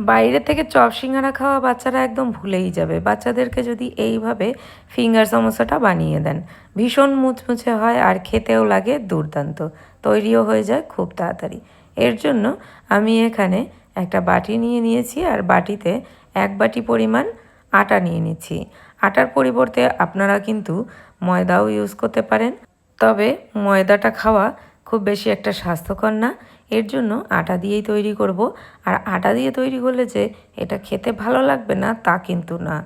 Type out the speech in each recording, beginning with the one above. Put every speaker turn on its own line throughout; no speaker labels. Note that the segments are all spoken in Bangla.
বাইরে থেকে চপ সিঙ্গারা খাওয়া বাচ্চারা একদম ভুলেই যাবে। বাচ্চাদেরকে যদি এইভাবে ফিঙ্গার সমোসাটা বানিয়ে দেন, ভীষণ মুচমুচে হয় আর খেতেও লাগে দুর্দান্ত, তৈরিও হয়ে যায় খুব তাড়াতাড়ি। এর জন্য আমি এখানে একটা বাটি নিয়ে নিয়েছি আর বাটিতে 1 বাটি পরিমাণ আটা নিয়ে নিচ্ছি। আটার পরিবর্তে আপনারা কিন্তু ময়দাও ইউজ করতে পারেন, তবে ময়দাটা খাওয়া খুব বেশি একটা স্বাস্থ্যকর না। এর জন্য আটা দিয়েই তৈরি করব। আর আটা দিয়ে তৈরি করলে যে এটা খেতে ভালো লাগবে না তা কিন্তু না,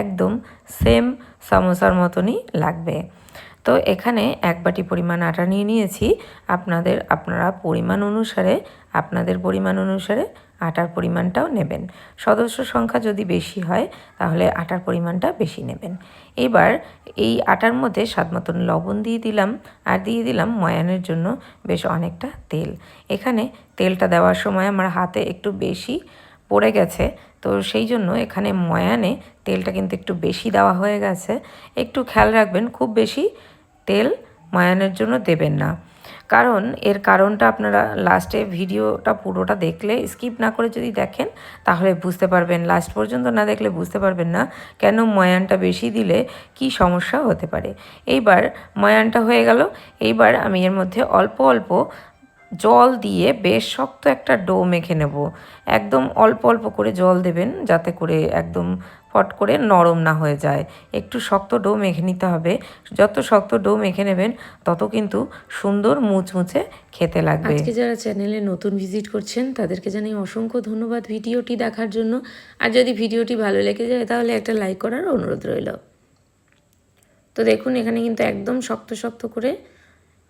একদম সেম সমোসার মতনই লাগবে। তো এখানে 1 বাটি পরিমাণ আটা নিয়ে নিয়েছি। আপনারা আপনাদের পরিমাণ অনুসারে আটার পরিমাণটাও নেবেন। সদস্য সংখ্যা যদি বেশি হয় তাহলে আটার পরিমাণটা বেশি নেবেন। এবার এই আটার মধ্যে স্বাদ মতন লবণ দিয়ে দিলাম আর দিয়ে দিলাম ময়ানের জন্য বেশ অনেকটা তেল। এখানে তেলটা দেওয়ার সময় আমার হাতে একটু বেশি পড়ে গেছে, তো সেই জন্য এখানে ময়ানে তেলটা কিন্তু একটু বেশি দেওয়া হয়ে গেছে। একটু খেয়াল রাখবেন, খুব বেশি তেল ময়ানের জন্য দেবেন না, কারণ এর কারণটা আপনারা লাস্টে ভিডিওটা পুরোটা দেখলে, স্কিপ না করে যদি দেখেন তাহলে বুঝতে পারবেন। লাস্ট পর্যন্ত না দেখলে বুঝতে পারবেন না কেন ময়ানটা বেশি দিলে কি সমস্যা হতে পারে। এইবার ময়ানটা হয়ে গেল। এইবার আমি এর মধ্যে অল্প অল্প জল দিয়ে বেশ শক্ত একটা ডো মেখে নেব। একদম অল্প অল্প করে জল দেবেন যাতে করে একদম ফট করে নরম না হয়ে যায়। একটু শক্ত ডো মেখে নিতে হবে। যত শক্ত ডো মেখে নেবেন তত কিন্তু সুন্দর মুচমুচে খেতে লাগবে। আজকে যারা চ্যানেলে নতুন ভিজিট করছেন তাদেরকে জানাই অসংখ্য ধন্যবাদ ভিডিওটি দেখার জন্য। আর যদি ভিডিওটি ভালো লেগে যায় তাহলে একটা লাইক করার অনুরোধ রইল। তো দেখুন এখানে কিন্তু একদম শক্ত শক্ত করে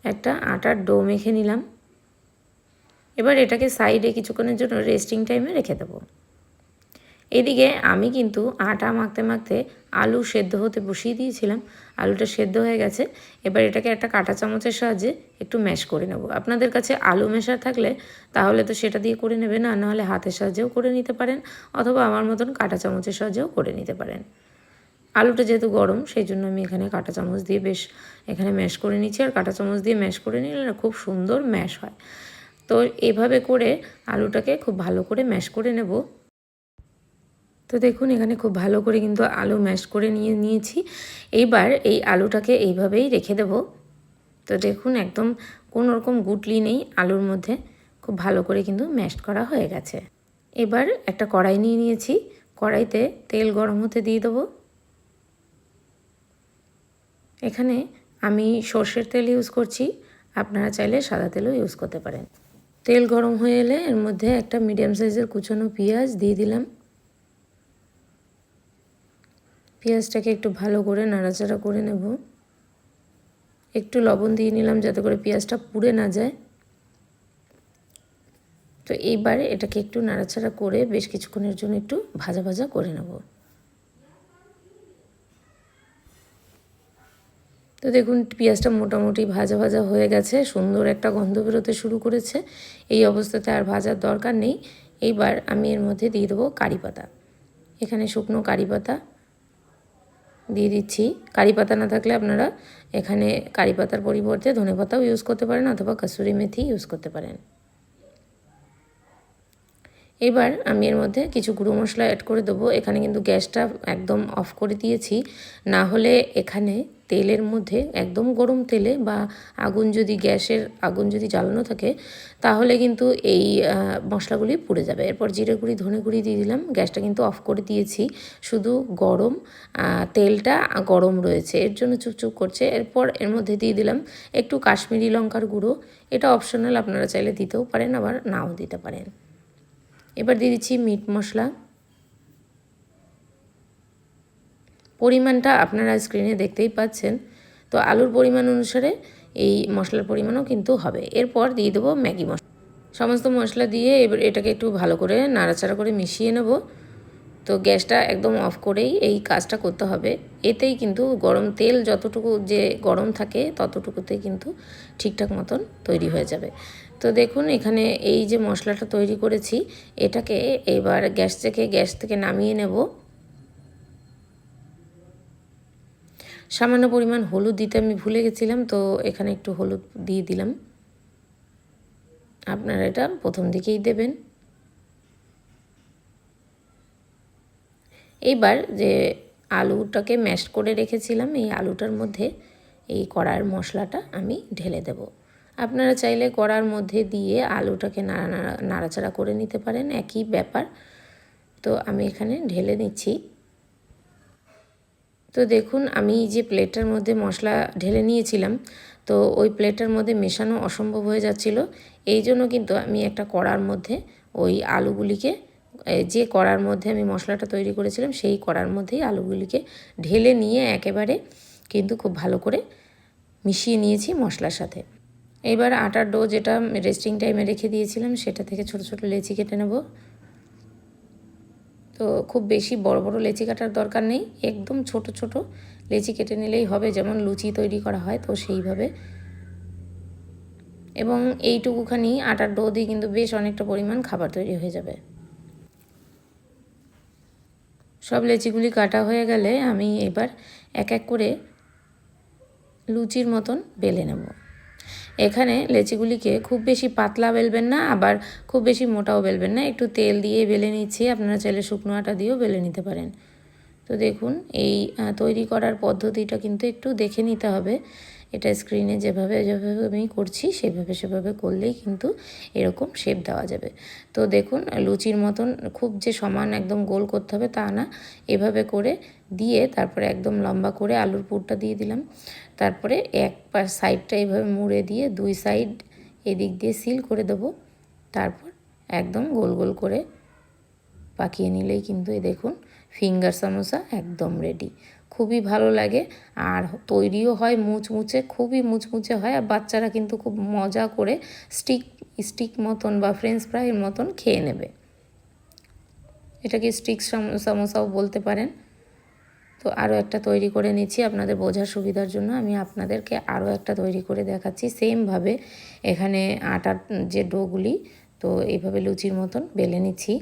একটা আটার ডো মেখে নিলাম। এবার এটাকে সাইডে কিছুক্ষণের জন্য রেস্টিং টাইমে রেখে দেবো। এদিকে আমি কিন্তু আটা মাখতে মাখতে আলু সেদ্ধ হতে বসিয়ে দিয়েছিলাম। আলুটা সেদ্ধ হয়ে গেছে। এবার এটাকে একটা কাঁটা চামচের সাহায্যে একটু ম্যাশ করে নেব। আপনাদের কাছে আলু মেশার থাকলে তাহলে তো সেটা দিয়ে করে নেবেন, আর নাহলে হাতের সাহায্যেও করে নিতে পারেন, অথবা আমার মতন কাঁটা চামচের সাহায্যেও করে নিতে পারেন। আলুটা যেহেতু গরম সেই জন্য আমি এখানে কাঁটা চামচ দিয়ে বেশ এখানে ম্যাশ করে নিচ্ছি। আর কাঁটা চামচ দিয়ে ম্যাশ করে নিলে না খুব সুন্দর ম্যাশ হয়। তো এভাবে করে আলুটাকে খুব ভালো করে ম্যাশ করে নেব। তো দেখুন এখানে খুব ভালো করে কিন্তু আলু ম্যাশ করে নিয়েছি। এইবার এই আলুটাকে এইভাবেই রেখে দেব। তো দেখুন একদম কোনো রকম গুটলি নেই আলুর মধ্যে, খুব ভালো করে কিন্তু ম্যাশ করা হয়ে গেছে। এবার একটা কড়াই নিয়ে নিয়েছি। কড়াইতে তেল গরম হতে দিয়ে দেবো। এখানে আমি সর্ষের তেল ইউজ করছি, আপনারা চাইলে সাদা তেলও ইউজ করতে পারেন। তেল গরম হয়ে এলে এর মধ্যে একটা মিডিয়াম সাইজের কুচানো পেঁয়াজ দিয়ে দিলাম। পেঁয়াজটাকে একটু ভালো করে নাড়াচাড়া করে নেব। একটু লবণ দিয়ে নিলাম যাতে করে পেঁয়াজটা পুড়ে না যায়। তো এইবারে এটাকে একটু নাড়াচাড়া করে বেশ কিছুক্ষণের জন্য একটু ভাজা ভাজা করে নেব। তো দেখুন পেঁয়াজটা মোটামুটি ভাজা ভাজা হয়ে গেছে, সুন্দর একটা গন্ধ বেরোতে শুরু করেছে। এই অবস্থাতে আর ভাজার দরকার নেই। এইবার আমি এর মধ্যে দিয়ে দেবো কারি পাতা। এখানে শুকনো কারি পাতা দিয়ে দিচ্ছি। কারি পাতা না থাকলে আপনারা এখানে কারি পাতার পরিবর্তে ধনেপাতাও ইউজ করতে পারেন, অথবা কসুরি মেথি ইউজ করতে পারেন। এবার আমি এর মধ্যে কিছু গুঁড়ো মশলা অ্যাড করে দেবো। এখানে কিন্তু গ্যাসটা একদম অফ করে দিয়েছি, না হলে এখানে তেলের মধ্যে একদম গরম তেলে বা গ্যাসের আগুন যদি জ্বালানো থাকে তাহলে কিন্তু এই মশলাগুলি পুড়ে যাবে। এরপর জিরে গুঁড়ি ধনে গুঁড়ি দিয়ে দিলাম। গ্যাসটা কিন্তু অফ করে দিয়েছি, শুধু গরম তেলটা গরম রয়েছে এর জন্য চুপচুপ করছে। এরপর এর মধ্যে দিয়ে দিলাম একটু কাশ্মীরি লঙ্কার গুঁড়ো। এটা অপশনাল, আপনারা চাইলে দিতেও পারেন আবার নাও দিতে পারেন। এবার দিয়ে দিচ্ছি মিট মশলা। পরিমাণটা আপনারা স্ক্রিনে দেখতেই পাচ্ছেন। তো আলুর পরিমাণ অনুসারে এই মশলার পরিমাণও কিন্তু হবে। এরপর দিয়ে দেবো ম্যাগি মশলা। সমস্ত মশলা দিয়ে এবার এটাকে একটু ভালো করে নাড়াচাড়া করে মিশিয়ে নেব। তো গ্যাসটা একদম অফ করেই এই কাজটা করতে হবে। এতেই কিন্তু গরম তেল যতটুকু যে গরম থাকে ততটুকুতেই কিন্তু ঠিকঠাক মতন তৈরি হয়ে যাবে। তো দেখুন এখানে এই যে মশলাটা তৈরি করেছি এটাকে এবার গ্যাস থেকে নামিয়ে নেব। সামান্য পরিমাণ হলুদ দিতে আমি ভুলে গেছিলাম, তো এখানে একটু হলুদ দিয়ে দিলাম। আপনারা এটা প্রথম দিকেই দেবেন। এইবার যে আলুটাকে ম্যাশ করে রেখেছিলাম এই আলুটার মধ্যে এই কড়ার মশলাটা আমি ঢেলে দেব। আপনারা চাইলে কড়ার মধ্যে দিয়ে আলুটাকে নাড়াচাড়া করে নিতে পারেন, একই ব্যাপার। তো আমি এখানে ঢেলে নিচ্ছি। তো দেখুন আমি যে প্লেটের মধ্যে মশলা ঢেলে নিয়েছিলাম, তো ওই প্লেটের মধ্যে মেশানো অসম্ভব হয়ে যাচ্ছিল। এই জন্য কিন্তু আমি একটা কড়ার মধ্যে ওই আলুগুলিকে, যে কড়ার মধ্যে আমি মশলাটা তৈরি করেছিলাম সেই কড়ার মধ্যেই আলুগুলিকে ঢেলে নিয়ে একেবারে কিন্তু খুব ভালো করে মিশিয়ে নিয়েছি মশলার সাথে। এবার আটার ডো যেটা রেস্টিং টাইমে রেখে দিয়েছিলাম সেটা থেকে ছোট ছোট লেচি কেটে নেব। তো খুব বেশি বড় বড় লেচি কাটার দরকার নেই, একদম ছোট ছোট লেচি কেটে নিলেই হবে, যেমন লুচি তৈরি করা হয় তো সেইভাবে। এবং এইটুকুখানি আটার ডো দিয়ে কিন্তু বেশ অনেকটা পরিমাণ খাবার তৈরি হয়ে যাবে। সব লেচিগুলি কাটা হয়ে গেলে আমি এবার এক এক করে লুচির মতন বেলে নেব। এখানে লেচিগুলিকে খুব বেশি পাতলা বেলবেন না, আবার খুব বেশি মোটাও বেলবেন না, একটু তেল দিয়ে বেলে নিচ্ছি। আপনারা চাইলে শুকনো আটা দিয়েও বেলে নিতে পারেন। তো দেখুন এই তৈরি করার পদ্ধতিটা কিন্তু একটু দেখে নিতে হবে। এটা স্ক্রিনে যেভাবে আমি করছি সেভাবে করলেই কিন্তু এরকম শেপ দেওয়া যাবে। তো দেখুন লুচির মতন খুব যে সমান একদম গোল করতে হবে তা না, এভাবে করে দিয়ে তারপরে একদম লম্বা করে আলুর পুরটা দিয়ে দিলাম। তারপরে এক সাইডটা এইভাবে মুড়ে দিয়ে দুই সাইড এদিক দিয়ে সিল করে দেবো। তারপর একদম গোল গোল করে পাকিয়ে নিলেই কিন্তু এই দেখুন ফিঙ্গার সামোসা একদম রেডি। খুবই ভালো লাগে আর তৈরিও হয় মুচমুচে, খুবই মুচমুচে হয়। আর বাচ্চারা কিন্তু খুব মজা করে স্টিক মতন বা ফ্রেঞ্চ ফ্রাইয়ের মতন খেয়ে নেবে। এটাকে স্টিক সামোসাও বলতে পারেন। তো আরও একটা তৈরি করে নিচ্ছি আপনাদের বোঝার সুবিধার জন্য। আমি আপনাদেরকে আরও একটা তৈরি করে দেখাচ্ছি সেমভাবে। এখানে আটার যে ডোগুলি তো এইভাবে লুচির মতন বেলে নিচ্ছি।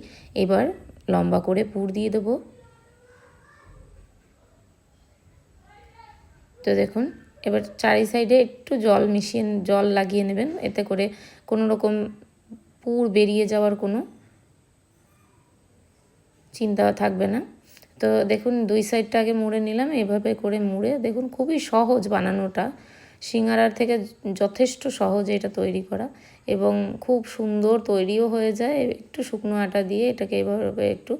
এবার লম্বা করে পুর দিয়ে দেবো। তো দেখুন এবার চারি সাইডে একটু জল লাগিয়ে নেবেন, এতে করে কোনো রকম পুর বেরিয়ে যাওয়ার কোনো চিন্তা থাকবে না। তো দেখুন দুই সাইডটা আগে মুড়ে নিলাম, এভাবে করে মুড়ে দেখুন খুবই সহজ বানানোটা, সিঙ্গারার থেকে যথেষ্ট সহজ এটা তৈরি করা এবং খুব সুন্দর তৈরিও হয়ে যায়। একটু শুকনো আটা দিয়ে এটাকে এভাবে একটু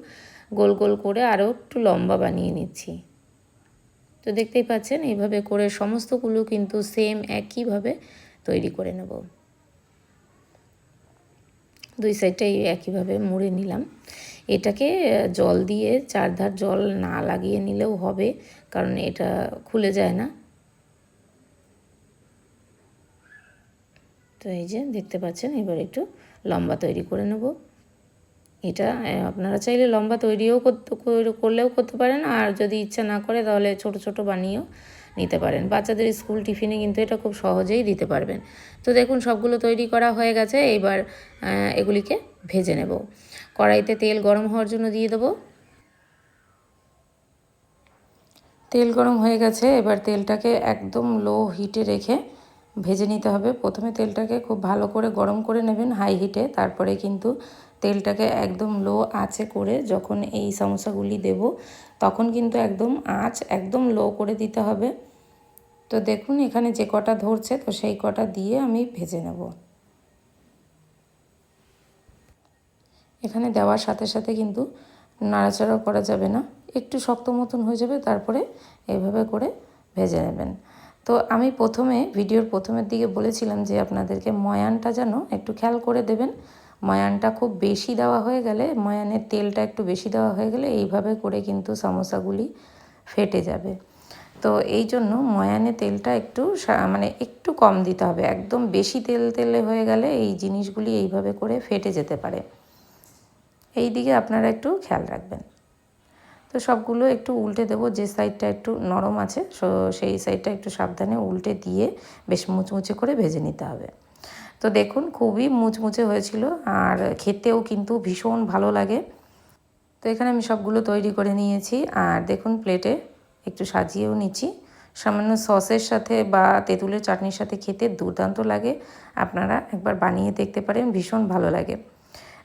গোল গোল করে আরও একটু লম্বা বানিয়ে নিচ্ছি। তো দেখতেই পাচ্ছেন এইভাবে করে সমস্তগুলো কিন্তু সেম একইভাবে তৈরি করে নেব। দুই সাইডটাই একইভাবে মুড়ে নিলাম। এটাকে জল দিয়ে চারধার জল না লাগিয়ে নিলেও হবে, কারণ এটা খুলে যায় না। তো এই যে দেখতে পাচ্ছেন এবার একটু লম্বা তৈরি করে নেব। এটা আপনারা চাইলে লম্বা তৈরিও করলেও করতে পারেন, আর যদি ইচ্ছা না করে তাহলে ছোট ছোট বানিয়েও নিতে পারেন। বাচ্চাদের স্কুল টিফিনে কিন্তু এটা খুব সহজেই দিতে পারবেন। তো দেখুন সবগুলো তৈরি করা হয়ে গেছে। এবার এগুলিকে ভেজে নেব। কড়াইতে তেল গরম হওয়ার জন্য দিয়ে দেবো। তেল গরম হয়ে গেছে, এবার তেলটাকে একদম লো হিটে রেখে ভেজে নিতে হবে। প্রথমে তেলটাকে খুব ভালো করে গরম করে নেবেন হাই হিটে, তারপরে কিন্তু তেলটাকে একদম লো আঁচে করে যখন এই সমোসাগুলি দেব তখন কিন্তু একদম আঁচ একদম লো করে দিতে হবে। তো দেখুন এখানে যে কটা ধরছে তো সেই কটা দিয়ে আমি ভেজে নেব। এখানে দেওয়ার সাথে সাথে কিন্তু নাড়াচাড়াও করা যাবে না, একটু শক্ত মতন হয়ে যাবে, তারপরে এইভাবে করে ভেজে নেবেন। তো আমি ভিডিওর প্রথমের দিকে বলেছিলাম যে আপনাদেরকে ময়ানটা যেন একটু খেয়াল করে দেবেন। ময়ানটা খুব বেশি দেওয়া হয়ে গেলে, ময়ানের তেলটা একটু বেশি দেওয়া হয়ে গেলে এইভাবে করে কিন্তু সমোসাগুলি ফেটে যাবে। তো এই জন্য ময়ানে তেলটা একটু একটু কম দিতে হবে। একদম বেশি তেলে হয়ে গেলে এই জিনিসগুলি এইভাবে করে ফেটে যেতে পারে। এই দিকে আপনারা একটু খেয়াল রাখবেন। তো সবগুলো একটু উল্টে দেবো, যে সাইডটা একটু নরম আছে সেই সাইডটা একটু সাবধানে উল্টে দিয়ে বেশ মুচমুচে করে ভেজে নিতে হবে। তো দেখুন খুবই মুচমুচে হয়েছিল আর খেতেও কিন্তু ভীষণ ভালো লাগে। তো এখানে আমি সবগুলো তৈরি করে নিয়েছি আর দেখুন প্লেটে একটু সাজিয়েও নিচ্ছি। সামান্য সসের সাথে বা তেঁতুলের চাটনির সাথে খেতে দুর্দান্ত লাগে। আপনারা একবার বানিয়ে দেখতে পারেন, ভীষণ ভালো লাগে।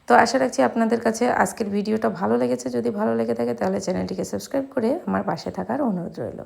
তো আশা রাখছি আপনাদের কাছে আজকের ভিডিওটা ভালো লেগেছে। যদি ভালো লেগে থাকে তাহলে চ্যানেলটিকে সাবস্ক্রাইব করে আমার পাশে থাকার অনুরোধ রইল।